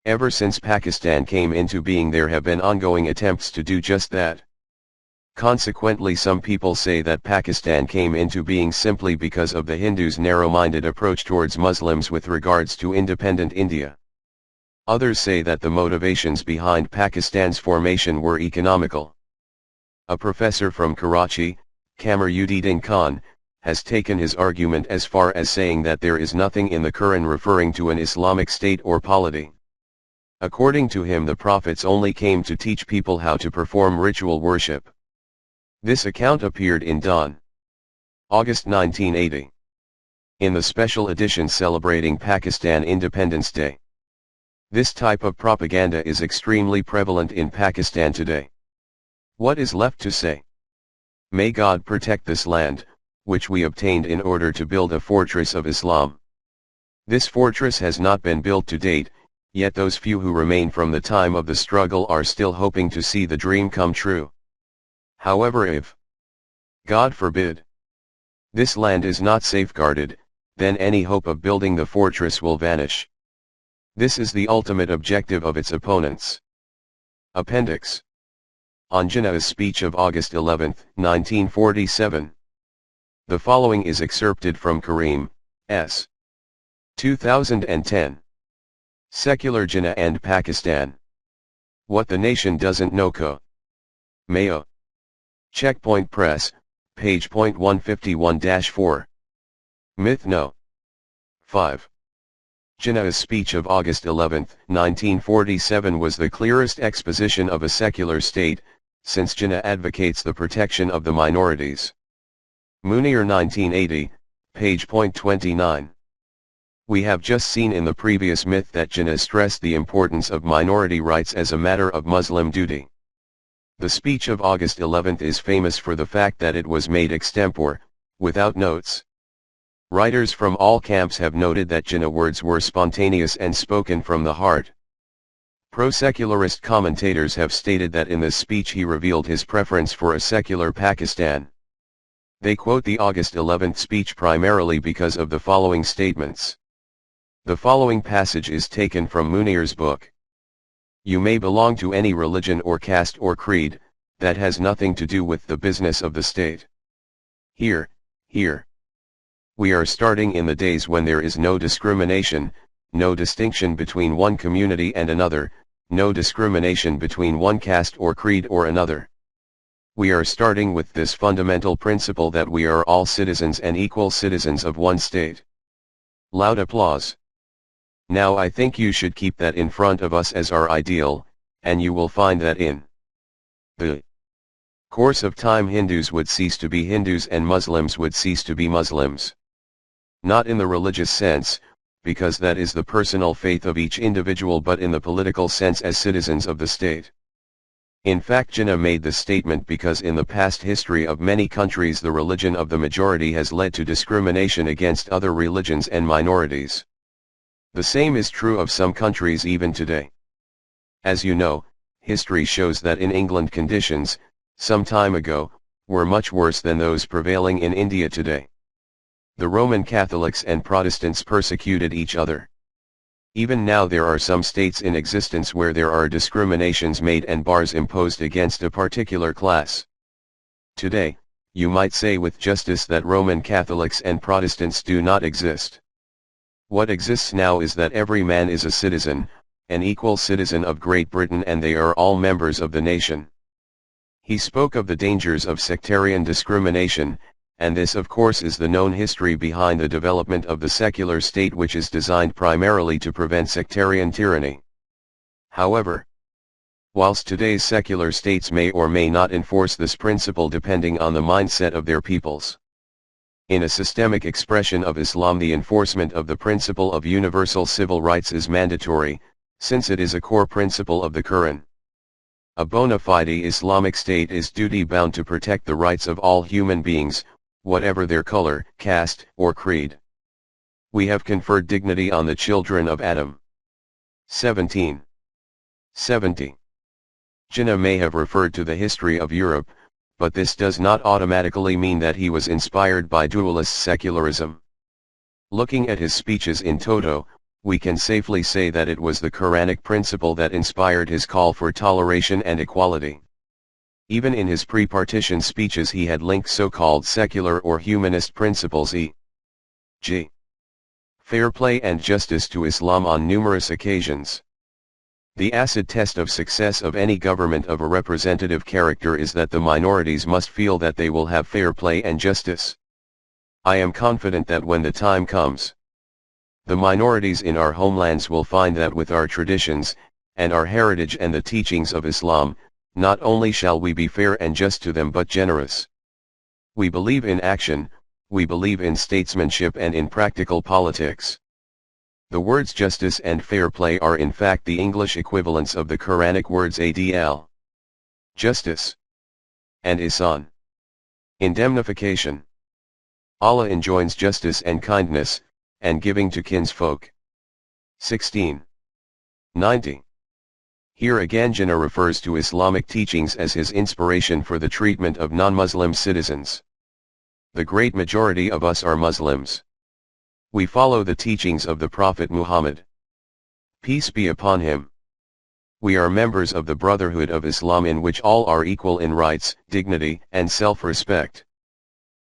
Ever since Pakistan came into being there have been ongoing attempts to do just that. Consequently, some people say that Pakistan came into being simply because of the Hindus' narrow-minded approach towards Muslims with regards to independent India. Others say that the motivations behind Pakistan's formation were economical. A professor from Karachi, Qamaruddin Khan, has taken his argument as far as saying that there is nothing in the Quran referring to an Islamic state or polity. According to him, the prophets only came to teach people how to perform ritual worship. This account appeared in Dawn, August 1980, in the special edition celebrating Pakistan Independence Day. This type of propaganda is extremely prevalent in Pakistan today. What is left to say? May God protect this land, which we obtained in order to build a fortress of Islam. This fortress has not been built to date, yet those few who remain from the time of the struggle are still hoping to see the dream come true. However, if, God forbid, this land is not safeguarded, then any hope of building the fortress will vanish. This is the ultimate objective of its opponents. Appendix. On Jinnah's speech of August 11, 1947. The following is excerpted from Kareem, S. 2010. Secular Jinnah and Pakistan. What the Nation Doesn't Know. Co. Mayo. Checkpoint Press, page .151-4. Myth No. 5. Jinnah's speech of August 11, 1947 was the clearest exposition of a secular state, since Jinnah advocates the protection of the minorities. Munir 1980, page .29. We have just seen in the previous myth that Jinnah stressed the importance of minority rights as a matter of Muslim duty. The speech of August 11 is famous for the fact that it was made extempore, without notes. Writers from all camps have noted that Jinnah's words were spontaneous and spoken from the heart. Pro-secularist commentators have stated that in this speech he revealed his preference for a secular Pakistan. They quote the August 11 speech primarily because of the following statements. The following passage is taken from Munir's book. You may belong to any religion or caste or creed, that has nothing to do with the business of the state. Here, We are starting in the days when there is no discrimination, no distinction between one community and another, no discrimination between one caste or creed or another. We are starting with this fundamental principle that we are all citizens and equal citizens of one state. Loud applause. Now I think you should keep that in front of us as our ideal, and you will find that in the course of time Hindus would cease to be Hindus and Muslims would cease to be Muslims. Not in the religious sense, because that is the personal faith of each individual, but in the political sense as citizens of the state. In fact, Jinnah made the statement because in the past history of many countries the religion of the majority has led to discrimination against other religions and minorities. The same is true of some countries even today. As you know, history shows that in England conditions, some time ago, were much worse than those prevailing in India today. The Roman Catholics and Protestants persecuted each other. Even now there are some states in existence where there are discriminations made and bars imposed against a particular class. Today, you might say with justice that Roman Catholics and Protestants do not exist. What exists now is that every man is a citizen, an equal citizen of Great Britain, and they are all members of the nation. He spoke of the dangers of sectarian discrimination, and this of course is the known history behind the development of the secular state, which is designed primarily to prevent sectarian tyranny. However, whilst today's secular states may or may not enforce this principle depending on the mindset of their peoples, in a systemic expression of Islam the enforcement of the principle of universal civil rights is mandatory, since it is a core principle of the Quran. A bona fide Islamic state is duty-bound to protect the rights of all human beings, whatever their color, caste, or creed. We have conferred dignity on the children of Adam. 1770. Jinnah may have referred to the history of Europe, but this does not automatically mean that he was inspired by dualist secularism. Looking at his speeches in toto, we can safely say that it was the Quranic principle that inspired his call for toleration and equality. Even in his pre-partition speeches he had linked so-called secular or humanist principles e.g. fair play and justice to Islam on numerous occasions. The acid test of success of any government of a representative character is that the minorities must feel that they will have fair play and justice. I am confident that when the time comes, the minorities in our homelands will find that with our traditions, and our heritage and the teachings of Islam, not only shall we be fair and just to them but generous. We believe in action, we believe in statesmanship and in practical politics. The words justice and fair play are in fact the English equivalents of the Quranic words adl, justice, and ihsan, indemnification. Allah enjoins justice and kindness, and giving to kinsfolk. 1690. Here again Jinnah refers to Islamic teachings as his inspiration for the treatment of non-Muslim citizens. The great majority of us are Muslims. We follow the teachings of the Prophet Muhammad. Peace be upon him. We are members of the Brotherhood of Islam, in which all are equal in rights, dignity, and self-respect.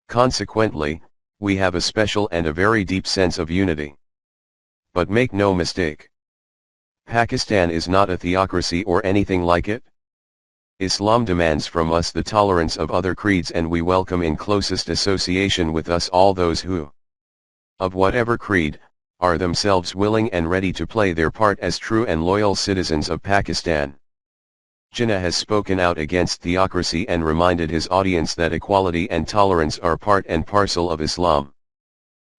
Consequently, we have a special and a very deep sense of unity. But make no mistake, Pakistan is not a theocracy or anything like it. Islam demands from us the tolerance of other creeds, and we welcome in closest association with us all those who, of whatever creed, are themselves willing and ready to play their part as true and loyal citizens of Pakistan. Jinnah has spoken out against theocracy and reminded his audience that equality and tolerance are part and parcel of Islam.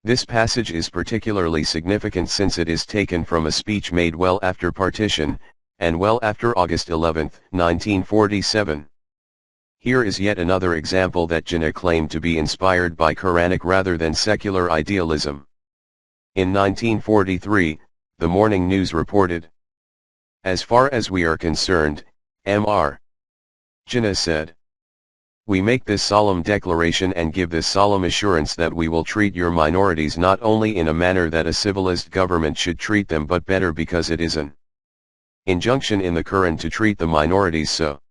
This passage is particularly significant since it is taken from a speech made well after partition, and well after August 11, 1947. Here is yet another example that Jinnah claimed to be inspired by Quranic rather than secular idealism. In 1943, the Morning News reported, "As far as we are concerned, Mr. Jinnah said, we make this solemn declaration and give this solemn assurance that we will treat your minorities not only in a manner that a civilized government should treat them, but better, because it is an injunction in the Quran to treat the minorities so.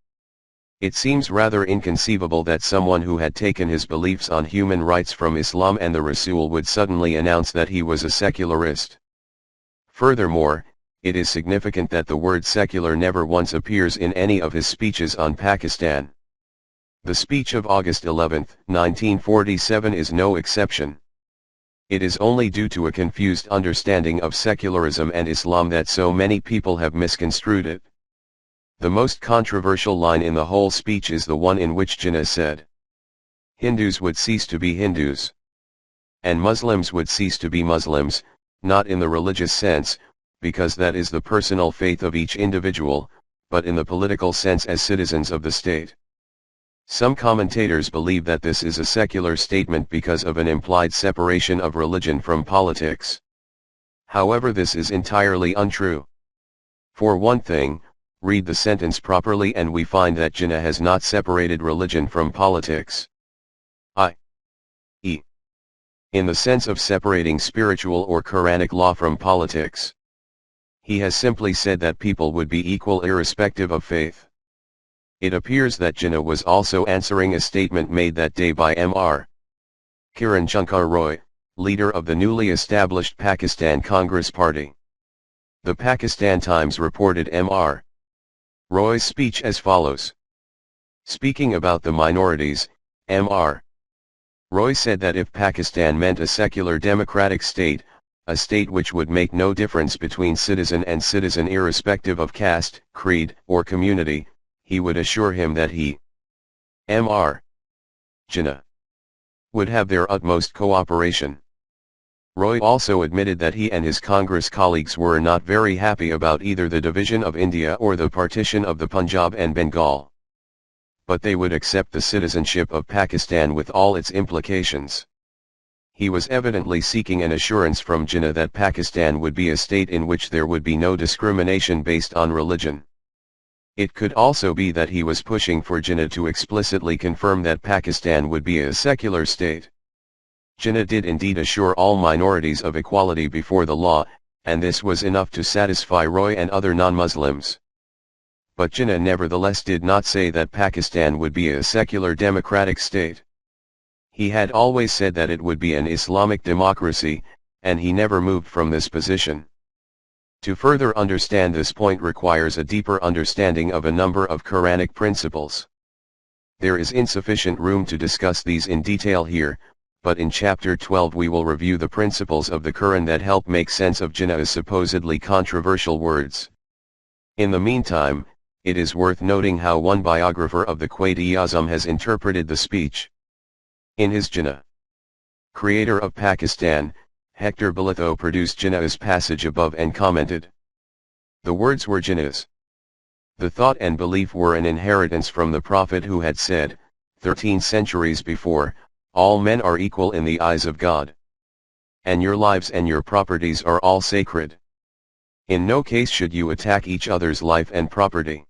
It seems rather inconceivable that someone who had taken his beliefs on human rights from Islam and the Rasul would suddenly announce that he was a secularist. Furthermore, it is significant that the word secular never once appears in any of his speeches on Pakistan. The speech of August 11, 1947 is no exception. It is only due to a confused understanding of secularism and Islam that so many people have misconstrued it. The most controversial line in the whole speech is the one in which Jinnah said, "Hindus would cease to be Hindus. And Muslims would cease to be Muslims, not in the religious sense, because that is the personal faith of each individual, but in the political sense as citizens of the state." Some commentators believe that this is a secular statement because of an implied separation of religion from politics. However, this is entirely untrue. For one thing, read the sentence properly and we find that Jinnah has not separated religion from politics. i.e., in the sense of separating spiritual or Quranic law from politics. He has simply said that people would be equal irrespective of faith. It appears that Jinnah was also answering a statement made that day by Mr. Kiran Shankar Roy, leader of the newly established Pakistan Congress Party. The Pakistan Times reported Mr. Roy's speech as follows. Speaking about the minorities, Mr. Roy said that if Pakistan meant a secular democratic state, a state which would make no difference between citizen and citizen irrespective of caste, creed, or community, he would assure him that he, Mr. Jinnah, would have their utmost cooperation. Roy also admitted that he and his Congress colleagues were not very happy about either the division of India or the partition of the Punjab and Bengal. But they would accept the citizenship of Pakistan with all its implications. He was evidently seeking an assurance from Jinnah that Pakistan would be a state in which there would be no discrimination based on religion. It could also be that he was pushing for Jinnah to explicitly confirm that Pakistan would be a secular state. Jinnah did indeed assure all minorities of equality before the law, and this was enough to satisfy Roy and other non-Muslims. But Jinnah nevertheless did not say that Pakistan would be a secular democratic state. He had always said that it would be an Islamic democracy, and he never moved from this position. To further understand this point requires a deeper understanding of a number of Quranic principles. There is insufficient room to discuss these in detail here, but in chapter 12 we will review the principles of the Quran that help make sense of Jinnah's supposedly controversial words. In the meantime, it is worth noting how one biographer of the Quaid Azam has interpreted the speech. In his Jinnah, creator of Pakistan, Hector Bolitho produced Jinnah's passage above and commented. The words were Jinnah's. The thought and belief were an inheritance from the Prophet who had said, 13 centuries before, all men are equal in the eyes of God. And your lives and your properties are all sacred. In no case should you attack each other's life and property.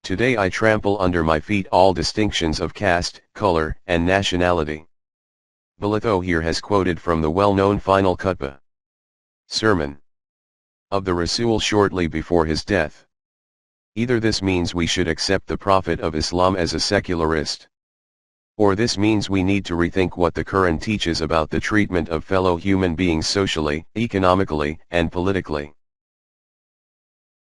Today I trample under my feet all distinctions of caste, color, and nationality. Bolitho here has quoted from the well-known final khutbah sermon of the Rasul shortly before his death. Either this means we should accept the Prophet of Islam as a secularist, or this means we need to rethink what the Quran teaches about the treatment of fellow human beings socially, economically, and politically.